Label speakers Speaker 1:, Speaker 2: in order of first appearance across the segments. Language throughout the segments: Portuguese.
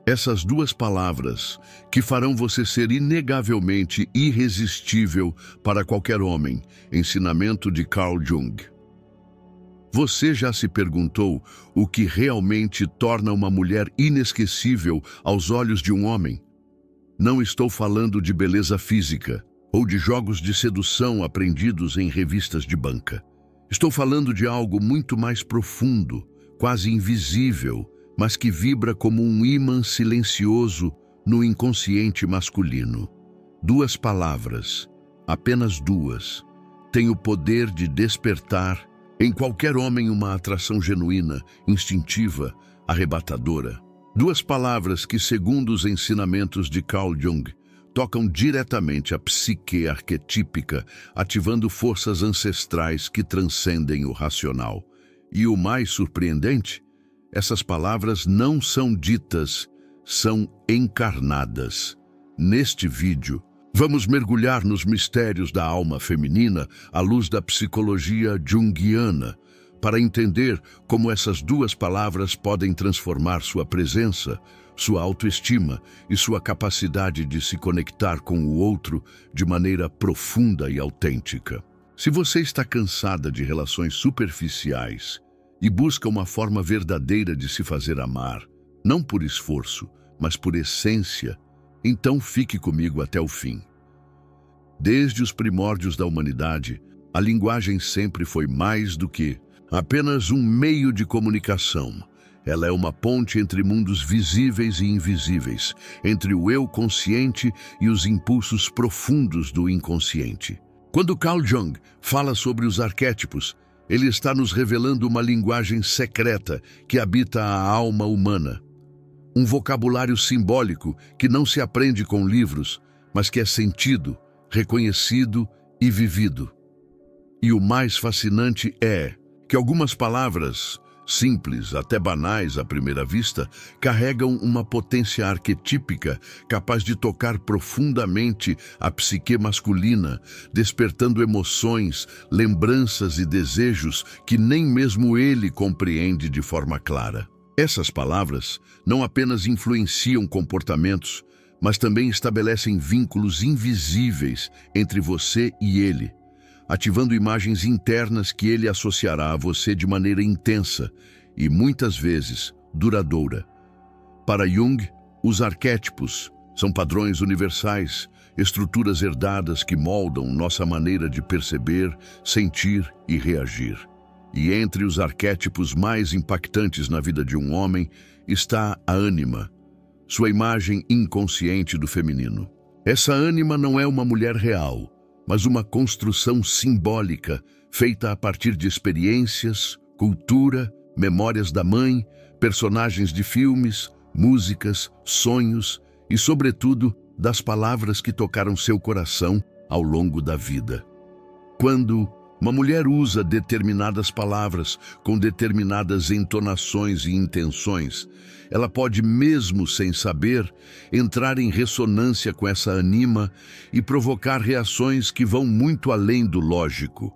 Speaker 1: Essas duas palavras que farão você ser inegavelmente irresistível para qualquer homem. Ensinamento de Carl Jung. Você já se perguntou o que realmente torna uma mulher inesquecível aos olhos de um homem? Não estou falando de beleza física ou de jogos de sedução aprendidos em revistas de banca. Estou falando de algo muito mais profundo, quase invisível, mas que vibra como um ímã silencioso no inconsciente masculino. Duas palavras, apenas duas, têm o poder de despertar em qualquer homem uma atração genuína, instintiva, arrebatadora. Duas palavras que, segundo os ensinamentos de Carl Jung, tocam diretamente a psique arquetípica, ativando forças ancestrais que transcendem o racional. E o mais surpreendente, essas palavras não são ditas, são encarnadas. Neste vídeo, vamos mergulhar nos mistérios da alma feminina à luz da psicologia junguiana, para entender como essas duas palavras podem transformar sua presença, sua autoestima e sua capacidade de se conectar com o outro de maneira profunda e autêntica. Se você está cansada de relações superficiais e busca uma forma verdadeira de se fazer amar, não por esforço, mas por essência, então fique comigo até o fim. Desde os primórdios da humanidade, a linguagem sempre foi mais do que apenas um meio de comunicação. Ela é uma ponte entre mundos visíveis e invisíveis, entre o eu consciente e os impulsos profundos do inconsciente. Quando Carl Jung fala sobre os arquétipos, ele está nos revelando uma linguagem secreta que habita a alma humana. Um vocabulário simbólico que não se aprende com livros, mas que é sentido, reconhecido e vivido. E o mais fascinante é que algumas palavras, simples, até banais à primeira vista, carregam uma potência arquetípica capaz de tocar profundamente a psique masculina, despertando emoções, lembranças e desejos que nem mesmo ele compreende de forma clara. Essas palavras não apenas influenciam comportamentos, mas também estabelecem vínculos invisíveis entre você e ele, ativando imagens internas que ele associará a você de maneira intensa e, muitas vezes, duradoura. Para Jung, os arquétipos são padrões universais, estruturas herdadas que moldam nossa maneira de perceber, sentir e reagir. E entre os arquétipos mais impactantes na vida de um homem está a ânima, sua imagem inconsciente do feminino. Essa ânima não é uma mulher real, mas uma construção simbólica feita a partir de experiências, cultura, memórias da mãe, personagens de filmes, músicas, sonhos e, sobretudo, das palavras que tocaram seu coração ao longo da vida. Quando uma mulher usa determinadas palavras com determinadas entonações e intenções, ela pode, mesmo sem saber, entrar em ressonância com essa ânima e provocar reações que vão muito além do lógico.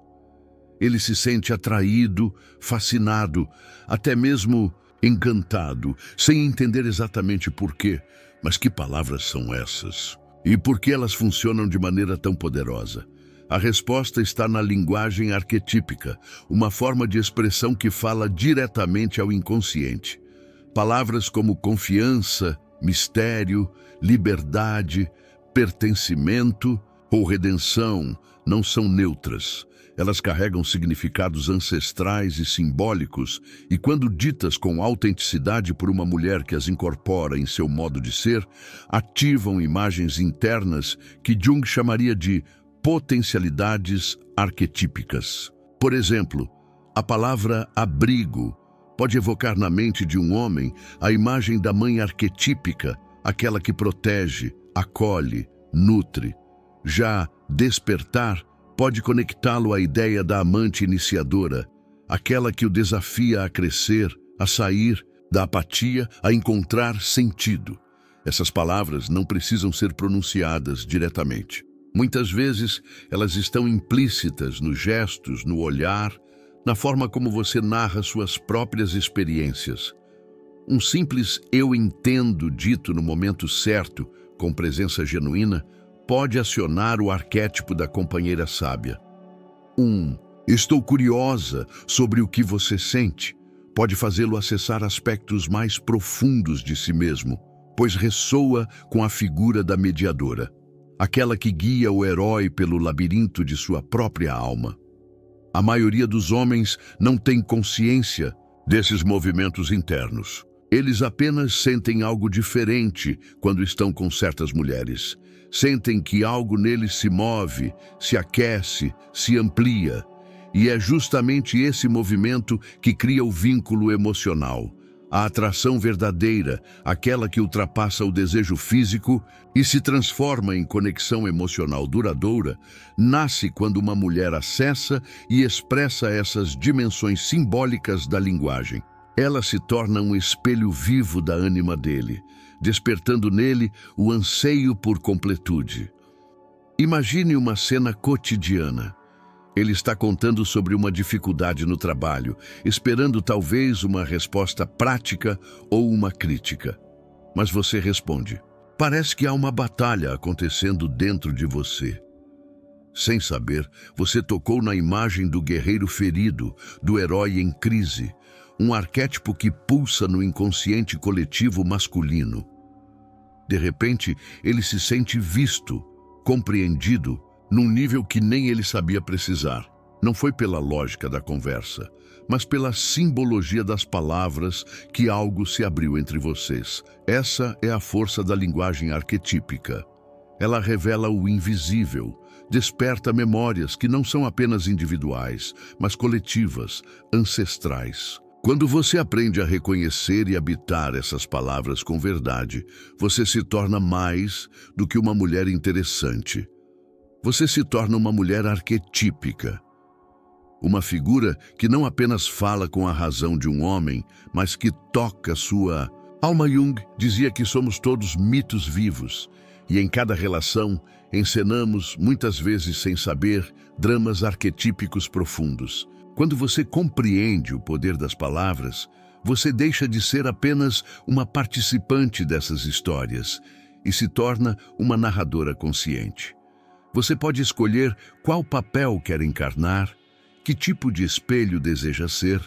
Speaker 1: Ele se sente atraído, fascinado, até mesmo encantado, sem entender exatamente por quê. Mas que palavras são essas? E por que elas funcionam de maneira tão poderosa? A resposta está na linguagem arquetípica, uma forma de expressão que fala diretamente ao inconsciente. Palavras como confiança, mistério, liberdade, pertencimento ou redenção não são neutras. Elas carregam significados ancestrais e simbólicos e, quando ditas com autenticidade por uma mulher que as incorpora em seu modo de ser, ativam imagens internas que Jung chamaria de potencialidades arquetípicas. Por exemplo, a palavra abrigo pode evocar na mente de um homem a imagem da mãe arquetípica, aquela que protege, acolhe, nutre. Já despertar pode conectá-lo à ideia da amante iniciadora, aquela que o desafia a crescer, a sair da apatia, a encontrar sentido. Essas palavras não precisam ser pronunciadas diretamente. Muitas vezes, elas estão implícitas nos gestos, no olhar, na forma como você narra suas próprias experiências. Um simples "eu entendo" dito no momento certo, com presença genuína, pode acionar o arquétipo da companheira sábia. Estou curiosa sobre o que você sente. Pode fazê-lo acessar aspectos mais profundos de si mesmo, pois ressoa com a figura da mediadora, aquela que guia o herói pelo labirinto de sua própria alma. A maioria dos homens não tem consciência desses movimentos internos. Eles apenas sentem algo diferente quando estão com certas mulheres. Sentem que algo neles se move, se aquece, se amplia. E é justamente esse movimento que cria o vínculo emocional, a atração verdadeira, aquela que ultrapassa o desejo físico e se transforma em conexão emocional duradoura, nasce quando uma mulher acessa e expressa essas dimensões simbólicas da linguagem. Ela se torna um espelho vivo da ânima dele, despertando nele o anseio por completude. Imagine uma cena cotidiana. Ele está contando sobre uma dificuldade no trabalho, esperando talvez uma resposta prática ou uma crítica. Mas você responde: parece que há uma batalha acontecendo dentro de você. Sem saber, você tocou na imagem do guerreiro ferido, do herói em crise, um arquétipo que pulsa no inconsciente coletivo masculino. De repente, ele se sente visto, compreendido, num nível que nem ele sabia precisar. Não foi pela lógica da conversa, mas pela simbologia das palavras que algo se abriu entre vocês. Essa é a força da linguagem arquetípica. Ela revela o invisível, desperta memórias que não são apenas individuais, mas coletivas, ancestrais. Quando você aprende a reconhecer e habitar essas palavras com verdade, você se torna mais do que uma mulher interessante. Você se torna uma mulher arquetípica. Uma figura que não apenas fala com a razão de um homem, mas que toca sua alma. Jung dizia que somos todos mitos vivos, e em cada relação encenamos, muitas vezes sem saber, dramas arquetípicos profundos. Quando você compreende o poder das palavras, você deixa de ser apenas uma participante dessas histórias e se torna uma narradora consciente. Você pode escolher qual papel quer encarnar, que tipo de espelho deseja ser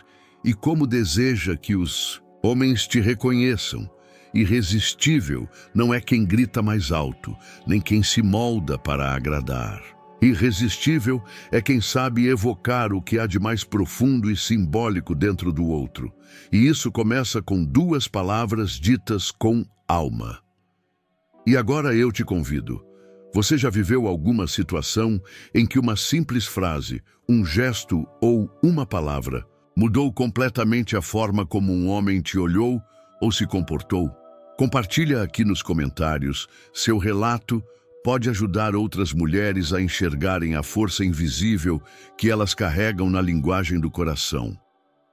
Speaker 1: e como deseja que os homens te reconheçam. Irresistível não é quem grita mais alto, nem quem se molda para agradar. Irresistível é quem sabe evocar o que há de mais profundo e simbólico dentro do outro. E isso começa com duas palavras ditas com alma. E agora eu te convido. Você já viveu alguma situação em que uma simples frase, um gesto ou uma palavra mudou completamente a forma como um homem te olhou ou se comportou? Compartilha aqui nos comentários. Seu relato pode ajudar outras mulheres a enxergarem a força invisível que elas carregam na linguagem do coração.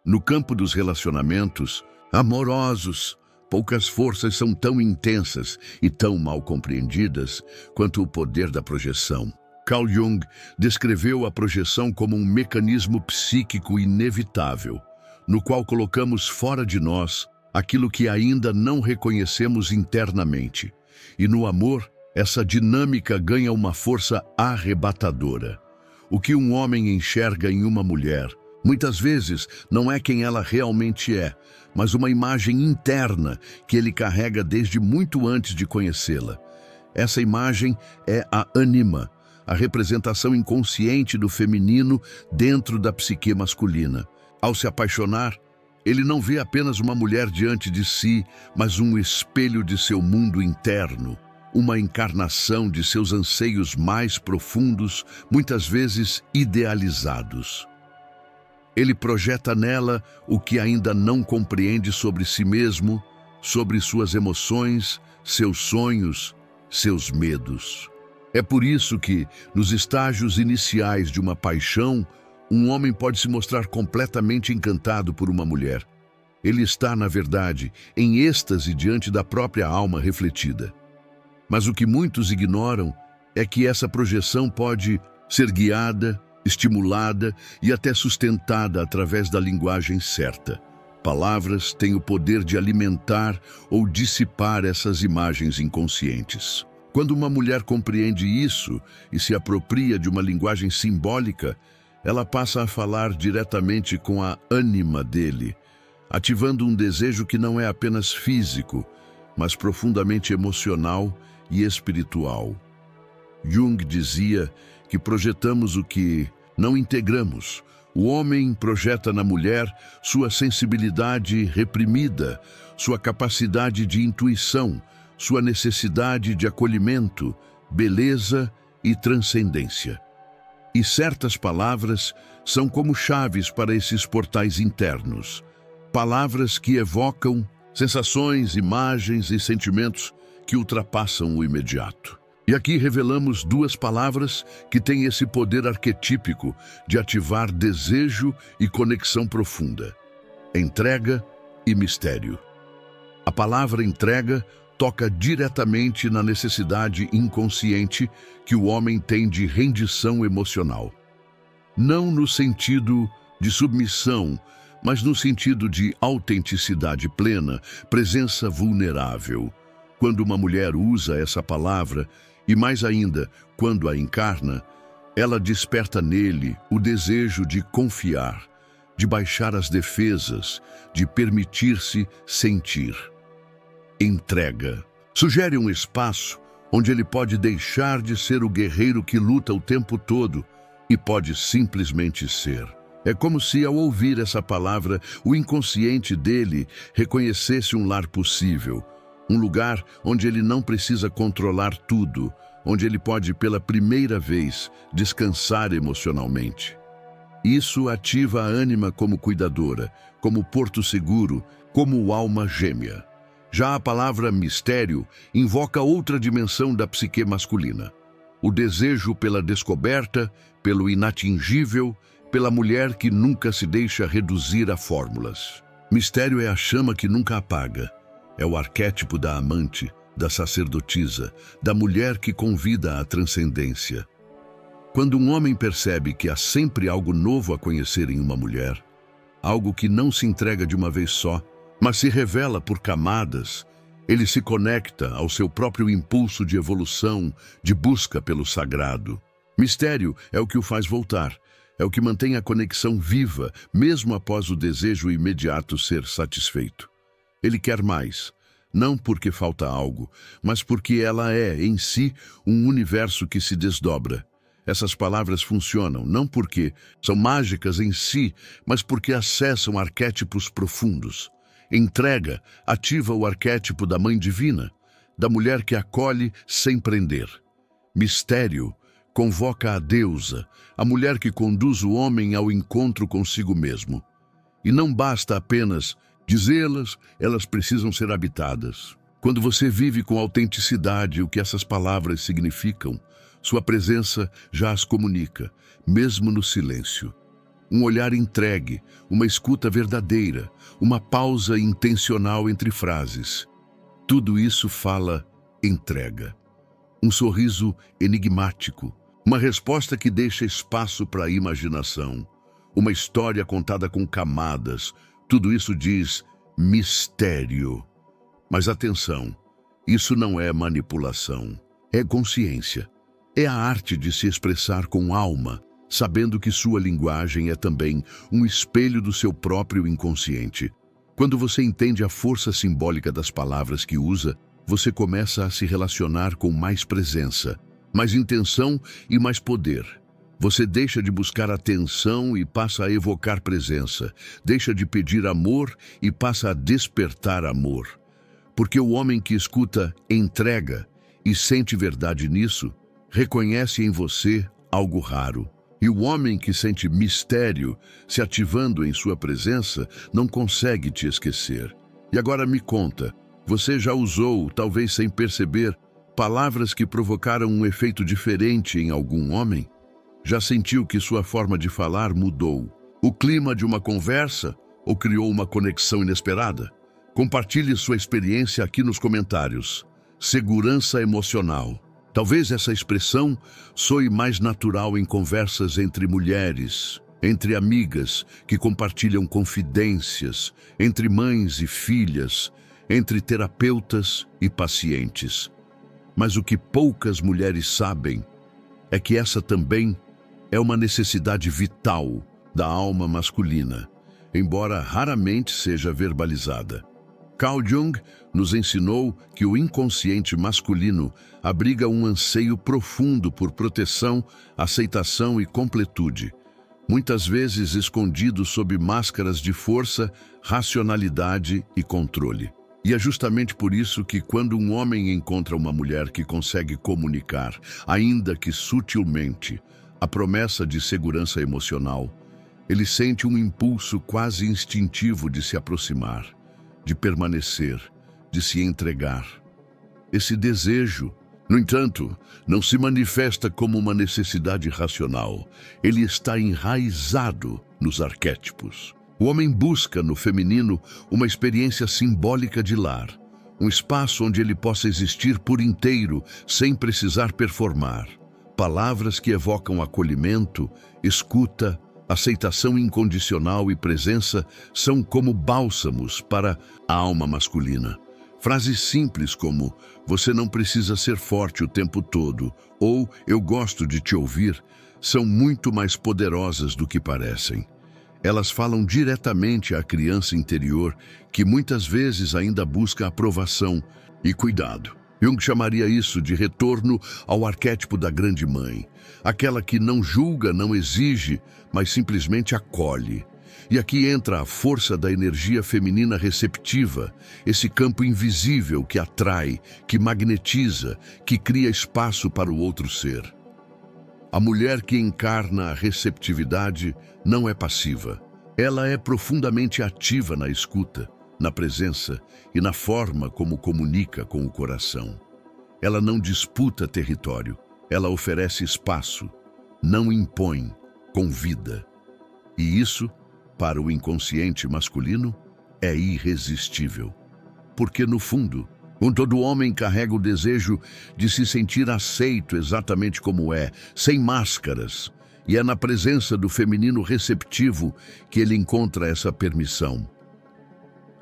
Speaker 1: No campo dos relacionamentos amorosos, poucas forças são tão intensas e tão mal compreendidas quanto o poder da projeção. Carl Jung descreveu a projeção como um mecanismo psíquico inevitável, no qual colocamos fora de nós aquilo que ainda não reconhecemos internamente. E no amor, essa dinâmica ganha uma força arrebatadora. O que um homem enxerga em uma mulher, muitas vezes, não é quem ela realmente é, mas uma imagem interna que ele carrega desde muito antes de conhecê-la. Essa imagem é a ânima, a representação inconsciente do feminino dentro da psique masculina. Ao se apaixonar, ele não vê apenas uma mulher diante de si, mas um espelho de seu mundo interno, uma encarnação de seus anseios mais profundos, muitas vezes idealizados. Ele projeta nela o que ainda não compreende sobre si mesmo, sobre suas emoções, seus sonhos, seus medos. É por isso que, nos estágios iniciais de uma paixão, um homem pode se mostrar completamente encantado por uma mulher. Ele está, na verdade, em êxtase diante da própria alma refletida. Mas o que muitos ignoram é que essa projeção pode ser guiada, estimulada e até sustentada através da linguagem certa. Palavras têm o poder de alimentar ou dissipar essas imagens inconscientes. Quando uma mulher compreende isso e se apropria de uma linguagem simbólica, ela passa a falar diretamente com a ânima dele, ativando um desejo que não é apenas físico, mas profundamente emocional e espiritual. Jung dizia que projetamos o que não integramos. O homem projeta na mulher sua sensibilidade reprimida, sua capacidade de intuição, sua necessidade de acolhimento, beleza e transcendência. E certas palavras são como chaves para esses portais internos. Palavras que evocam sensações, imagens e sentimentos que ultrapassam o imediato. E aqui revelamos duas palavras que têm esse poder arquetípico de ativar desejo e conexão profunda: entrega e mistério. A palavra entrega toca diretamente na necessidade inconsciente que o homem tem de rendição emocional. Não no sentido de submissão, mas no sentido de autenticidade plena, presença vulnerável. Quando uma mulher usa essa palavra, e mais ainda, quando a encarna, ela desperta nele o desejo de confiar, de baixar as defesas, de permitir-se sentir. Entrega. Sugere um espaço onde ele pode deixar de ser o guerreiro que luta o tempo todo e pode simplesmente ser. É como se, ao ouvir essa palavra, o inconsciente dele reconhecesse um lar possível, um lugar onde ele não precisa controlar tudo, onde ele pode, pela primeira vez, descansar emocionalmente. Isso ativa a ânima como cuidadora, como porto seguro, como alma gêmea. Já a palavra mistério invoca outra dimensão da psique masculina. O desejo pela descoberta, pelo inatingível, pela mulher que nunca se deixa reduzir a fórmulas. Mistério é a chama que nunca apaga. É o arquétipo da amante, da sacerdotisa, da mulher que convida à transcendência. Quando um homem percebe que há sempre algo novo a conhecer em uma mulher, algo que não se entrega de uma vez só, mas se revela por camadas, ele se conecta ao seu próprio impulso de evolução, de busca pelo sagrado. Mistério é o que o faz voltar, é o que mantém a conexão viva, mesmo após o desejo imediato ser satisfeito. Ele quer mais, não porque falta algo, mas porque ela é, em si, um universo que se desdobra. Essas palavras funcionam não porque são mágicas em si, mas porque acessam arquétipos profundos. Entrega ativa o arquétipo da mãe divina, da mulher que acolhe sem prender. Mistério convoca a deusa, a mulher que conduz o homem ao encontro consigo mesmo. E não basta apenas dizê-las, elas precisam ser habitadas. Quando você vive com autenticidade o que essas palavras significam, sua presença já as comunica, mesmo no silêncio. Um olhar entregue, uma escuta verdadeira, uma pausa intencional entre frases. Tudo isso fala entrega. Um sorriso enigmático, uma resposta que deixa espaço para a imaginação, uma história contada com camadas. Tudo isso diz mistério. Mas atenção, isso não é manipulação, é consciência. É a arte de se expressar com alma, sabendo que sua linguagem é também um espelho do seu próprio inconsciente. Quando você entende a força simbólica das palavras que usa, você começa a se relacionar com mais presença, mais intenção e mais poder. Você deixa de buscar atenção e passa a evocar presença, deixa de pedir amor e passa a despertar amor. Porque o homem que escuta entrega e sente verdade nisso, reconhece em você algo raro. E o homem que sente mistério se ativando em sua presença não consegue te esquecer. E agora me conta, você já usou, talvez sem perceber, palavras que provocaram um efeito diferente em algum homem? Já sentiu que sua forma de falar mudou? O clima de uma conversa ou criou uma conexão inesperada? Compartilhe sua experiência aqui nos comentários. Segurança emocional. Talvez essa expressão soe mais natural em conversas entre mulheres, entre amigas que compartilham confidências, entre mães e filhas, entre terapeutas e pacientes. Mas o que poucas mulheres sabem é que essa também é uma necessidade vital da alma masculina, embora raramente seja verbalizada. Carl Jung nos ensinou que o inconsciente masculino abriga um anseio profundo por proteção, aceitação e completude, muitas vezes escondido sob máscaras de força, racionalidade e controle. E é justamente por isso que quando um homem encontra uma mulher que consegue comunicar, ainda que sutilmente, a promessa de segurança emocional, ele sente um impulso quase instintivo de se aproximar, de permanecer, de se entregar. Esse desejo, no entanto, não se manifesta como uma necessidade racional. Ele está enraizado nos arquétipos. O homem busca no feminino uma experiência simbólica de lar, um espaço onde ele possa existir por inteiro, sem precisar performar. Palavras que evocam acolhimento, escuta, aceitação incondicional e presença são como bálsamos para a alma masculina. Frases simples como "você não precisa ser forte o tempo todo" ou "eu gosto de te ouvir" são muito mais poderosas do que parecem. Elas falam diretamente à criança interior que muitas vezes ainda busca aprovação e cuidado. Jung chamaria isso de retorno ao arquétipo da grande mãe, aquela que não julga, não exige, mas simplesmente acolhe. E aqui entra a força da energia feminina receptiva, esse campo invisível que atrai, que magnetiza, que cria espaço para o outro ser. A mulher que encarna a receptividade não é passiva. Ela é profundamente ativa na escuta, na presença e na forma como comunica com o coração. Ela não disputa território, ela oferece espaço, não impõe, convida. E isso, para o inconsciente masculino, é irresistível. Porque, no fundo, todo homem carrega o desejo de se sentir aceito exatamente como é, sem máscaras. E é na presença do feminino receptivo que ele encontra essa permissão.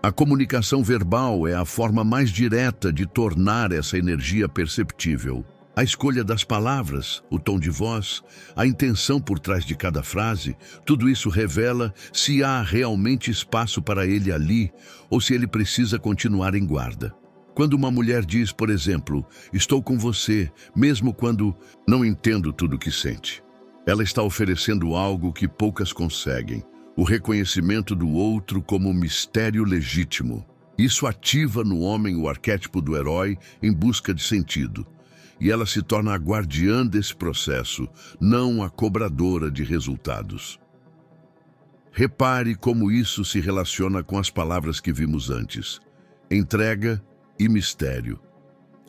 Speaker 1: A comunicação verbal é a forma mais direta de tornar essa energia perceptível. A escolha das palavras, o tom de voz, a intenção por trás de cada frase, tudo isso revela se há realmente espaço para ele ali ou se ele precisa continuar em guarda. Quando uma mulher diz, por exemplo, "estou com você", mesmo quando não entendo tudo o que sente, ela está oferecendo algo que poucas conseguem, o reconhecimento do outro como um mistério legítimo. Isso ativa no homem o arquétipo do herói em busca de sentido. E ela se torna a guardiã desse processo, não a cobradora de resultados. Repare como isso se relaciona com as palavras que vimos antes. Entrega e mistério.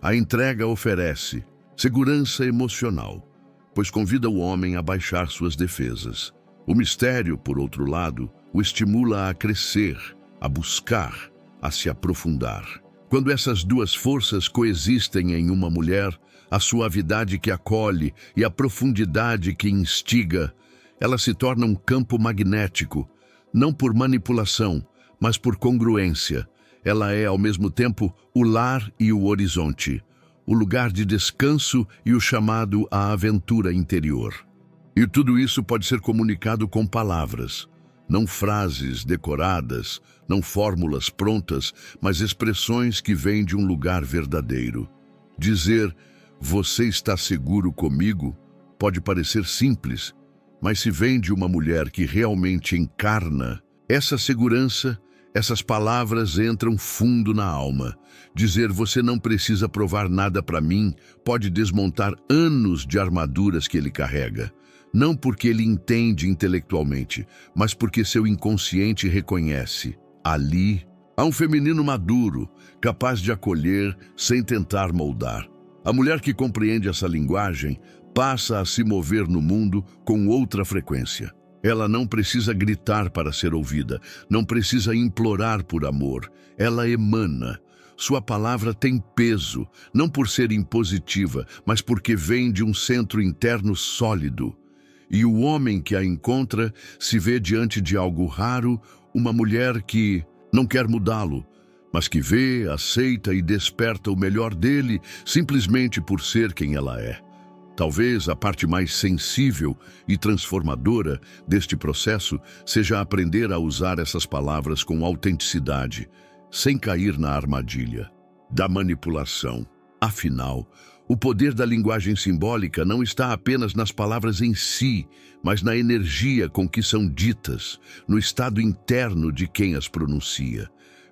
Speaker 1: A entrega oferece segurança emocional, pois convida o homem a baixar suas defesas. O mistério, por outro lado, o estimula a crescer, a buscar, a se aprofundar. Quando essas duas forças coexistem em uma mulher, a suavidade que acolhe e a profundidade que instiga, ela se torna um campo magnético, não por manipulação, mas por congruência. Ela é, ao mesmo tempo, o lar e o horizonte, o lugar de descanso e o chamado à aventura interior. E tudo isso pode ser comunicado com palavras, não frases decoradas, não fórmulas prontas, mas expressões que vêm de um lugar verdadeiro. Dizer "você está seguro comigo" pode parecer simples, mas se vem de uma mulher que realmente encarna essa segurança, essas palavras entram fundo na alma. Dizer "você não precisa provar nada para mim" pode desmontar anos de armaduras que ele carrega. Não porque ele entende intelectualmente, mas porque seu inconsciente reconhece. Ali há um feminino maduro, capaz de acolher sem tentar moldar. A mulher que compreende essa linguagem passa a se mover no mundo com outra frequência. Ela não precisa gritar para ser ouvida, não precisa implorar por amor. Ela emana. Sua palavra tem peso, não por ser impositiva, mas porque vem de um centro interno sólido. E o homem que a encontra se vê diante de algo raro, uma mulher que não quer mudá-lo, mas que vê, aceita e desperta o melhor dele simplesmente por ser quem ela é. Talvez a parte mais sensível e transformadora deste processo seja aprender a usar essas palavras com autenticidade, sem cair na armadilha da manipulação. Afinal, o poder da linguagem simbólica não está apenas nas palavras em si, mas na energia com que são ditas, no estado interno de quem as pronuncia.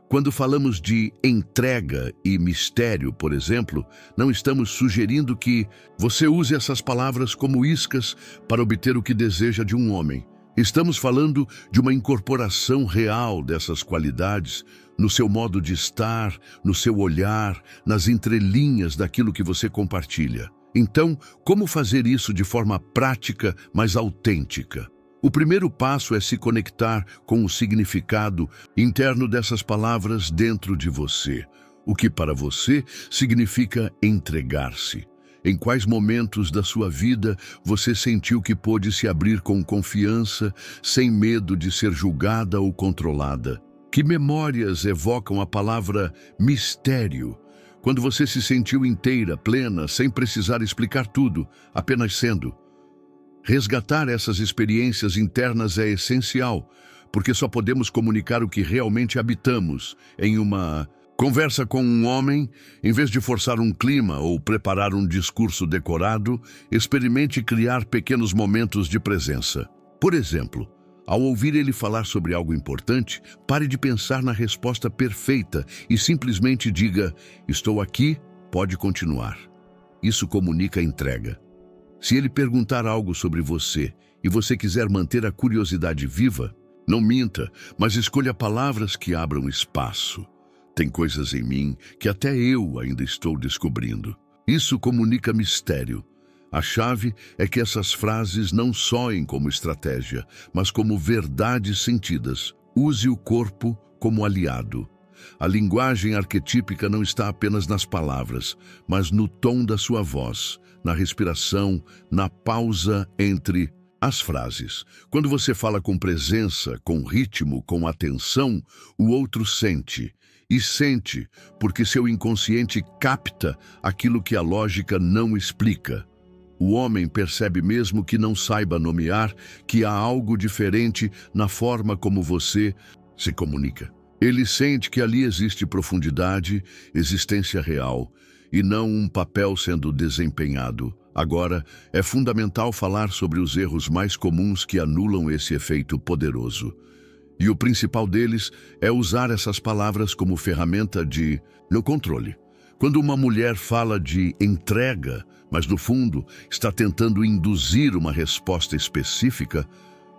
Speaker 1: Quando falamos de entrega e mistério, por exemplo, não estamos sugerindo que você use essas palavras como iscas para obter o que deseja de um homem. Estamos falando de uma incorporação real dessas qualidades no seu modo de estar, no seu olhar, nas entrelinhas daquilo que você compartilha. Então, como fazer isso de forma prática, mas autêntica? O primeiro passo é se conectar com o significado interno dessas palavras dentro de você, o que para você significa entregar-se. Em quais momentos da sua vida você sentiu que pôde se abrir com confiança, sem medo de ser julgada ou controlada? Que memórias evocam a palavra mistério? Quando você se sentiu inteira, plena, sem precisar explicar tudo, apenas sendo. Resgatar essas experiências internas é essencial, porque só podemos comunicar o que realmente habitamos. Em uma conversa com um homem, em vez de forçar um clima ou preparar um discurso decorado, experimente criar pequenos momentos de presença. Por exemplo, ao ouvir ele falar sobre algo importante, pare de pensar na resposta perfeita e simplesmente diga: "Estou aqui, pode continuar." Isso comunica entrega. Se ele perguntar algo sobre você e você quiser manter a curiosidade viva, não minta, mas escolha palavras que abram espaço. Tem coisas em mim que até eu ainda estou descobrindo. Isso comunica mistério. A chave é que essas frases não soem como estratégia, mas como verdades sentidas. Use o corpo como aliado. A linguagem arquetípica não está apenas nas palavras, mas no tom da sua voz, na respiração, na pausa entre as frases. Quando você fala com presença, com ritmo, com atenção, o outro sente. E sente porque seu inconsciente capta aquilo que a lógica não explica. O homem percebe mesmo que não saiba nomear que há algo diferente na forma como você se comunica. Ele sente que ali existe profundidade, existência real, e não um papel sendo desempenhado. Agora, é fundamental falar sobre os erros mais comuns que anulam esse efeito poderoso. E o principal deles é usar essas palavras como ferramenta no controle. Quando uma mulher fala de entrega, mas no fundo está tentando induzir uma resposta específica,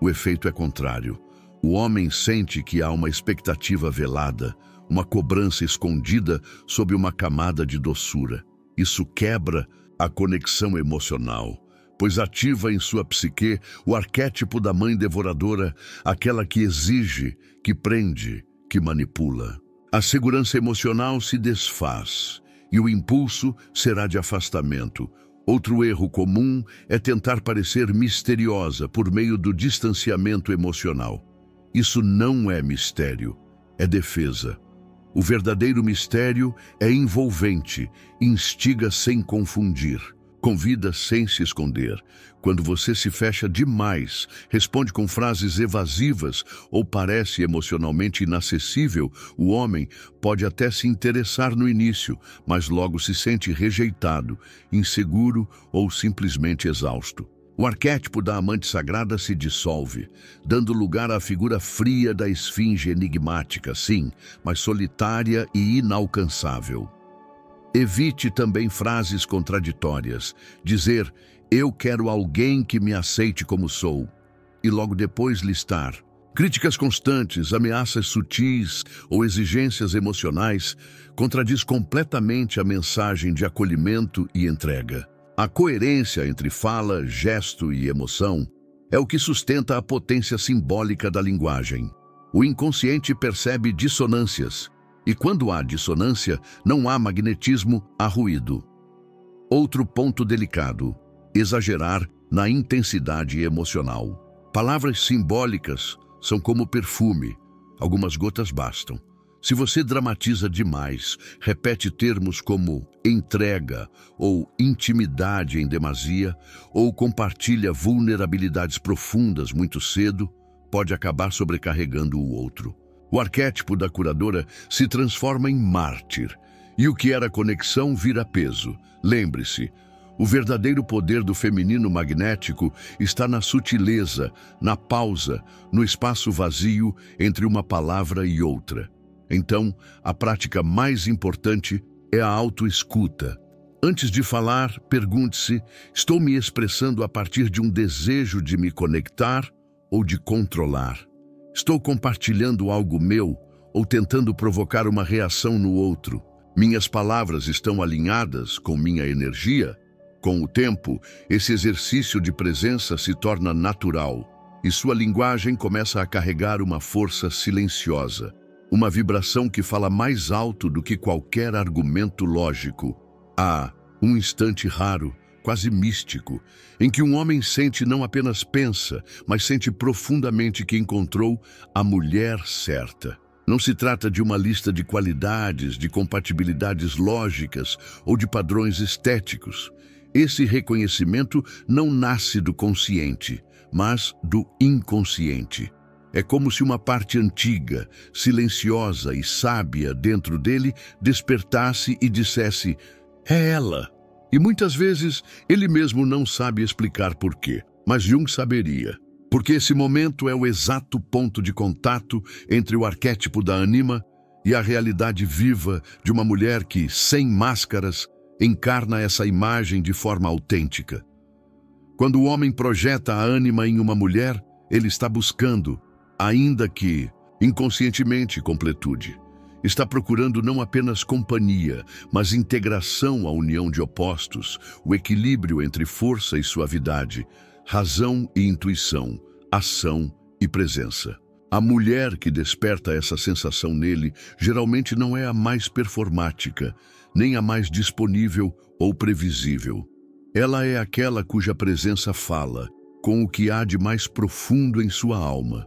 Speaker 1: o efeito é contrário. O homem sente que há uma expectativa velada, uma cobrança escondida sob uma camada de doçura. Isso quebra a conexão emocional, pois ativa em sua psique o arquétipo da mãe devoradora, aquela que exige, que prende, que manipula. A segurança emocional se desfaz e o impulso será de afastamento. Outro erro comum é tentar parecer misteriosa por meio do distanciamento emocional. Isso não é mistério, é defesa. O verdadeiro mistério é envolvente, instiga sem confundir, convida sem se esconder. Quando você se fecha demais, responde com frases evasivas ou parece emocionalmente inacessível, o homem pode até se interessar no início, mas logo se sente rejeitado, inseguro ou simplesmente exausto. O arquétipo da amante sagrada se dissolve, dando lugar à figura fria da esfinge enigmática, sim, mas solitária e inalcançável. Evite também frases contraditórias. Dizer, "eu quero alguém que me aceite como sou", e logo depois listar críticas constantes, ameaças sutis ou exigências emocionais contradiz completamente a mensagem de acolhimento e entrega. A coerência entre fala, gesto e emoção é o que sustenta a potência simbólica da linguagem. O inconsciente percebe dissonâncias, e quando há dissonância, não há magnetismo, há ruído. Outro ponto delicado: exagerar na intensidade emocional. Palavras simbólicas são como perfume, algumas gotas bastam. Se você dramatiza demais, repete termos como entrega ou intimidade em demasia, ou compartilha vulnerabilidades profundas muito cedo, pode acabar sobrecarregando o outro. O arquétipo da curadora se transforma em mártir, e o que era conexão vira peso. Lembre-se, o verdadeiro poder do feminino magnético está na sutileza, na pausa, no espaço vazio entre uma palavra e outra. Então, a prática mais importante é a autoescuta. Antes de falar, pergunte-se: estou me expressando a partir de um desejo de me conectar ou de controlar? Estou compartilhando algo meu ou tentando provocar uma reação no outro? Minhas palavras estão alinhadas com minha energia? Com o tempo, esse exercício de presença se torna natural e sua linguagem começa a carregar uma força silenciosa. Uma vibração que fala mais alto do que qualquer argumento lógico. Há um instante raro, quase místico, em que um homem sente, não apenas pensa, mas sente profundamente que encontrou a mulher certa. Não se trata de uma lista de qualidades, de compatibilidades lógicas ou de padrões estéticos. Esse reconhecimento não nasce do consciente, mas do inconsciente. É como se uma parte antiga, silenciosa e sábia dentro dele despertasse e dissesse: é ela. E muitas vezes ele mesmo não sabe explicar por quê, mas Jung saberia. Porque esse momento é o exato ponto de contato entre o arquétipo da ânima e a realidade viva de uma mulher que, sem máscaras, encarna essa imagem de forma autêntica. Quando o homem projeta a ânima em uma mulher, ele está buscando, ainda que inconscientemente, completude. Está procurando não apenas companhia, mas integração à união de opostos, o equilíbrio entre força e suavidade, razão e intuição, ação e presença. A mulher que desperta essa sensação nele geralmente não é a mais performática, nem a mais disponível ou previsível. Ela é aquela cuja presença fala, com o que há de mais profundo em sua alma.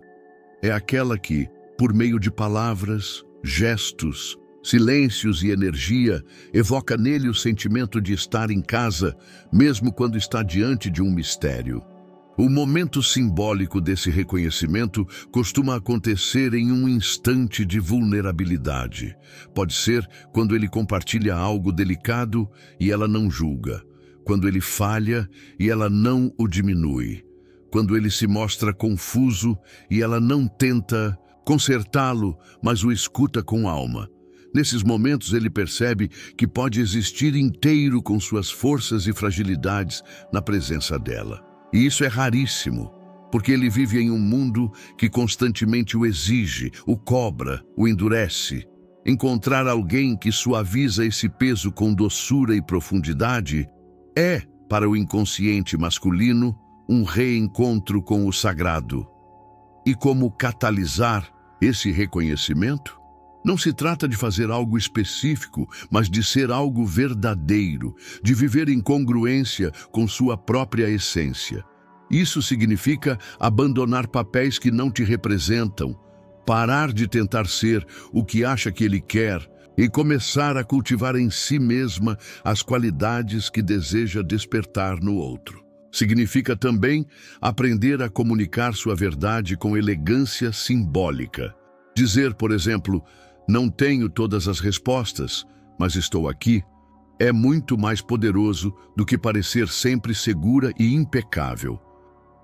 Speaker 1: É aquela que, por meio de palavras, gestos, silêncios e energia, evoca nele o sentimento de estar em casa, mesmo quando está diante de um mistério. O momento simbólico desse reconhecimento costuma acontecer em um instante de vulnerabilidade. Pode ser quando ele compartilha algo delicado e ela não julga, quando ele falha e ela não o diminui, quando ele se mostra confuso e ela não tenta consertá-lo, mas o escuta com alma. Nesses momentos ele percebe que pode existir inteiro com suas forças e fragilidades na presença dela. E isso é raríssimo, porque ele vive em um mundo que constantemente o exige, o cobra, o endurece. Encontrar alguém que suaviza esse peso com doçura e profundidade é, para o inconsciente masculino, um reencontro com o sagrado. E como catalisar esse reconhecimento? Não se trata de fazer algo específico, mas de ser algo verdadeiro, de viver em congruência com sua própria essência. Isso significa abandonar papéis que não te representam, parar de tentar ser o que acha que ele quer e começar a cultivar em si mesma as qualidades que deseja despertar no outro. Significa também aprender a comunicar sua verdade com elegância simbólica. Dizer, por exemplo, não tenho todas as respostas, mas estou aqui, é muito mais poderoso do que parecer sempre segura e impecável.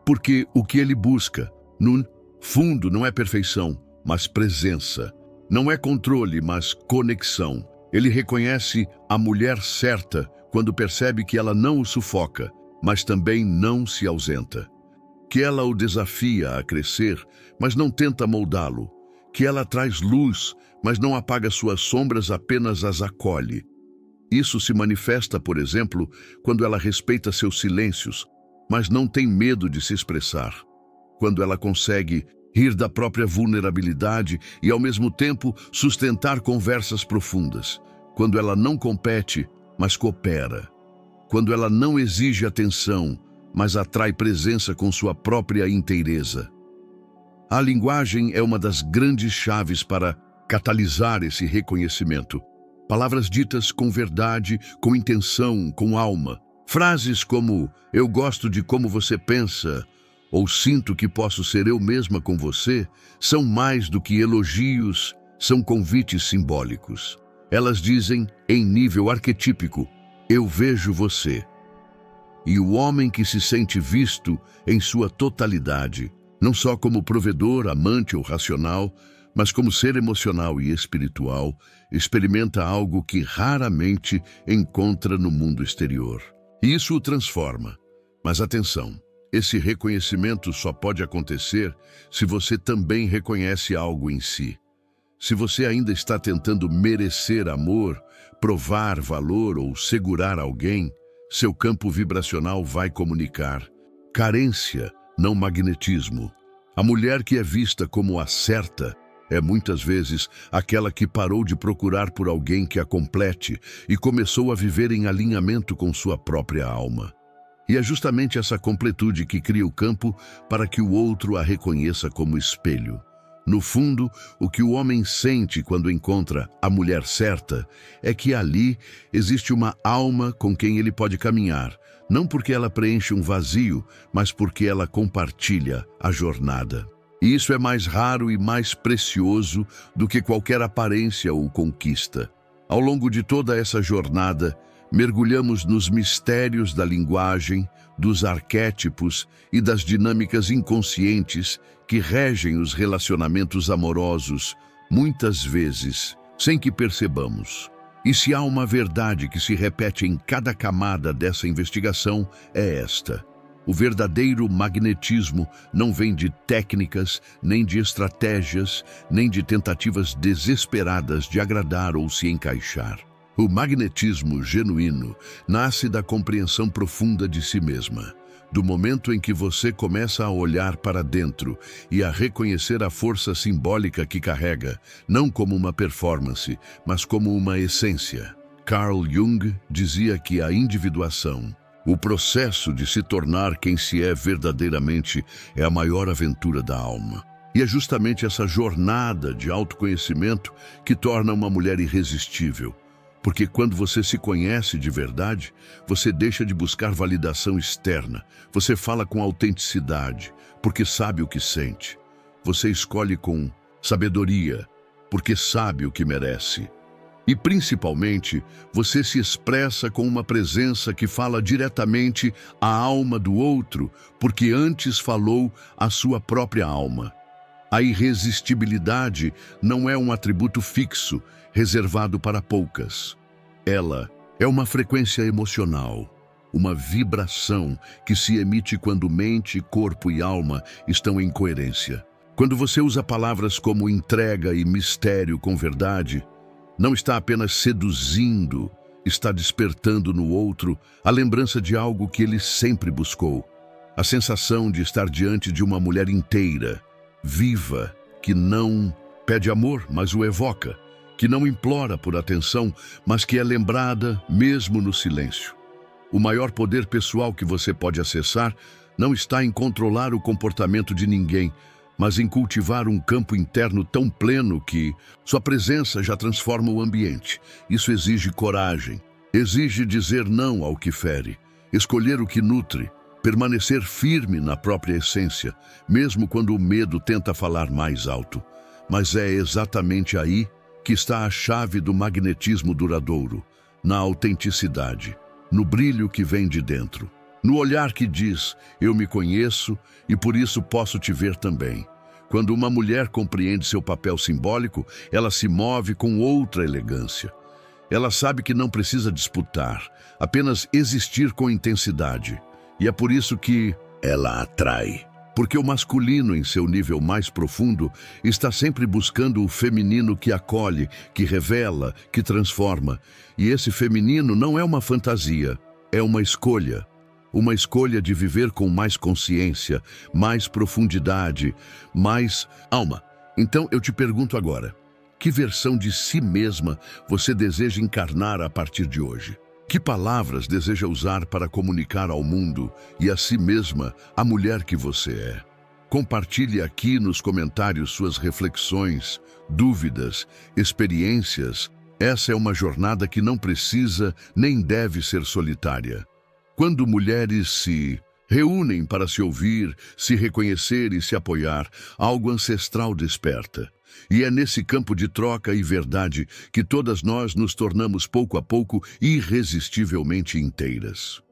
Speaker 1: Porque o que ele busca, no fundo, não é perfeição, mas presença. Não é controle, mas conexão. Ele reconhece a mulher certa quando percebe que ela não o sufoca, mas também não se ausenta. Que ela o desafia a crescer, mas não tenta moldá-lo. Que ela traz luz, mas não apaga suas sombras, apenas as acolhe. Isso se manifesta, por exemplo, quando ela respeita seus silêncios, mas não tem medo de se expressar. Quando ela consegue rir da própria vulnerabilidade e, ao mesmo tempo, sustentar conversas profundas. Quando ela não compete, mas coopera. Quando ela não exige atenção, mas atrai presença com sua própria inteireza. A linguagem é uma das grandes chaves para catalisar esse reconhecimento. Palavras ditas com verdade, com intenção, com alma. Frases como "eu gosto de como você pensa" ou "sinto que posso ser eu mesma com você" são mais do que elogios, são convites simbólicos. Elas dizem, em nível arquetípico, "eu vejo você". E o homem que se sente visto em sua totalidade, não só como provedor, amante ou racional, mas como ser emocional e espiritual, experimenta algo que raramente encontra no mundo exterior. E isso o transforma. Mas atenção, esse reconhecimento só pode acontecer se você também reconhece algo em si. Se você ainda está tentando merecer amor, provar valor ou segurar alguém, seu campo vibracional vai comunicar carência, não magnetismo. A mulher que é vista como a certa é muitas vezes aquela que parou de procurar por alguém que a complete e começou a viver em alinhamento com sua própria alma. E é justamente essa completude que cria o campo para que o outro a reconheça como espelho. No fundo, o que o homem sente quando encontra a mulher certa é que ali existe uma alma com quem ele pode caminhar, não porque ela preenche um vazio, mas porque ela compartilha a jornada. E isso é mais raro e mais precioso do que qualquer aparência ou conquista. Ao longo de toda essa jornada, mergulhamos nos mistérios da linguagem, dos arquétipos e das dinâmicas inconscientes que regem os relacionamentos amorosos, muitas vezes, sem que percebamos. E se há uma verdade que se repete em cada camada dessa investigação, é esta: o verdadeiro magnetismo não vem de técnicas, nem de estratégias, nem de tentativas desesperadas de agradar ou se encaixar. O magnetismo genuíno nasce da compreensão profunda de si mesma. Do momento em que você começa a olhar para dentro e a reconhecer a força simbólica que carrega, não como uma performance, mas como uma essência. Carl Jung dizia que a individuação, o processo de se tornar quem se é verdadeiramente, é a maior aventura da alma. E é justamente essa jornada de autoconhecimento que torna uma mulher irresistível. Porque quando você se conhece de verdade, você deixa de buscar validação externa. Você fala com autenticidade, porque sabe o que sente. Você escolhe com sabedoria, porque sabe o que merece. E, principalmente, você se expressa com uma presença que fala diretamente à alma do outro, porque antes falou à sua própria alma. A irresistibilidade não é um atributo fixo, reservado para poucas. Ela é uma frequência emocional, uma vibração que se emite quando mente, corpo e alma estão em coerência. Quando você usa palavras como entrega e mistério com verdade, não está apenas seduzindo, está despertando no outro a lembrança de algo que ele sempre buscou. A sensação de estar diante de uma mulher inteira, viva, que não pede amor, mas o evoca, que não implora por atenção, mas que é lembrada mesmo no silêncio. O maior poder pessoal que você pode acessar não está em controlar o comportamento de ninguém, mas em cultivar um campo interno tão pleno que sua presença já transforma o ambiente. Isso exige coragem, exige dizer não ao que fere, escolher o que nutre, permanecer firme na própria essência, mesmo quando o medo tenta falar mais alto. Mas é exatamente aí que está a chave do magnetismo duradouro, na autenticidade, no brilho que vem de dentro, no olhar que diz, eu me conheço e por isso posso te ver também. Quando uma mulher compreende seu papel simbólico, ela se move com outra elegância. Ela sabe que não precisa disputar, apenas existir com intensidade. E é por isso que ela atrai. Porque o masculino, em seu nível mais profundo, está sempre buscando o feminino que acolhe, que revela, que transforma. E esse feminino não é uma fantasia, é uma escolha. Uma escolha de viver com mais consciência, mais profundidade, mais alma. Então eu te pergunto agora, que versão de si mesma você deseja encarnar a partir de hoje? Que palavras deseja usar para comunicar ao mundo e a si mesma a mulher que você é? Compartilhe aqui nos comentários suas reflexões, dúvidas, experiências. Essa é uma jornada que não precisa nem deve ser solitária. Quando mulheres se reúnem para se ouvir, se reconhecer e se apoiar, algo ancestral desperta. E é nesse campo de troca e verdade que todas nós nos tornamos pouco a pouco irresistivelmente inteiras.